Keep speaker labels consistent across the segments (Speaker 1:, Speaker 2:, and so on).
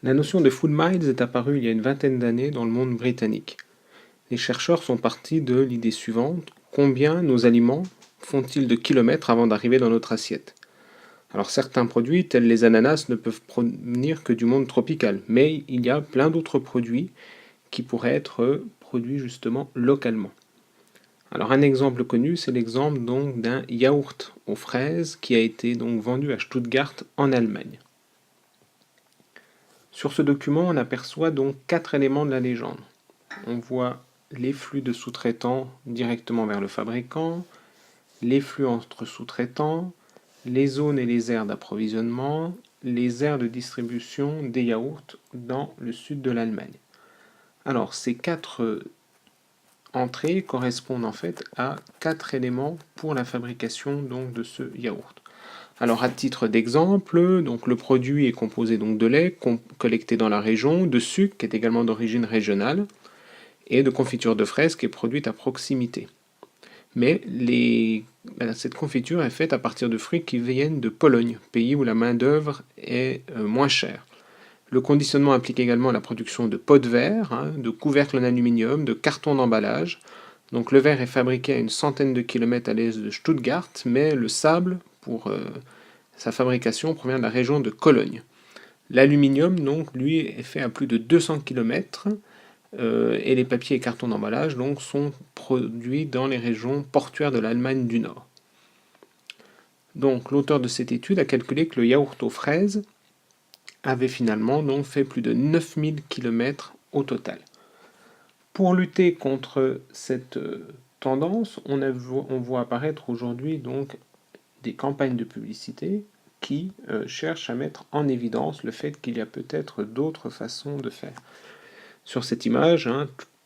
Speaker 1: La notion de food miles est apparue il y a une vingtaine d'années dans le monde britannique. Les chercheurs sont partis de l'idée suivante: combien nos aliments font-ils de kilomètres avant d'arriver dans notre assiette? Alors certains produits, tels les ananas, ne peuvent provenir que du monde tropical, mais il y a plein d'autres produits qui pourraient être produits justement localement. Alors un exemple connu, c'est l'exemple donc d'un yaourt aux fraises qui a été donc vendu à Stuttgart en Allemagne. Sur ce document, on aperçoit donc 4 éléments de la légende. On voit les flux de sous-traitants directement vers le fabricant, les flux entre sous-traitants, les zones et les aires d'approvisionnement, les aires de distribution des yaourts dans le sud de l'Allemagne. Alors ces 4 entrées correspondent en fait à 4 éléments pour la fabrication donc de ce yaourt. Alors à titre d'exemple, donc le produit est composé donc de lait collecté dans la région, de sucre qui est également d'origine régionale et de confiture de fraises qui est produite à proximité. Mais cette confiture est faite à partir de fruits qui viennent de Pologne, pays où la main-d'œuvre est moins chère. Le conditionnement implique également la production de pots de verre, de couvercles en aluminium, de cartons d'emballage. Donc le verre est fabriqué à une centaine de kilomètres à l'est de Stuttgart, mais le sable pour sa fabrication provient de la région de Cologne. L'aluminium, donc, lui, est fait à plus de 200 km et les papiers et cartons d'emballage donc, sont produits dans les régions portuaires de l'Allemagne du Nord. Donc l'auteur de cette étude a calculé que le yaourt aux fraises avait finalement donc fait plus de 9000 km au total. Pour lutter contre cette tendance, on voit apparaître aujourd'hui donc des campagnes de publicité qui cherchent à mettre en évidence le fait qu'il y a peut-être d'autres façons de faire. Sur cette image,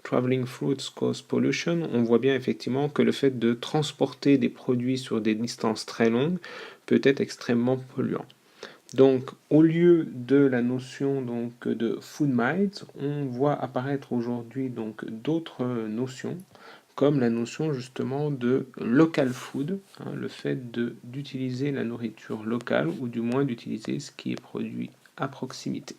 Speaker 1: Traveling Fruits Cause Pollution, on voit bien effectivement que le fait de transporter des produits sur des distances très longues peut être extrêmement polluant. Donc, au lieu de la notion donc, de food miles, on voit apparaître aujourd'hui donc d'autres notions, comme la notion justement de local food, le fait d'utiliser la nourriture locale, ou du moins d'utiliser ce qui est produit à proximité.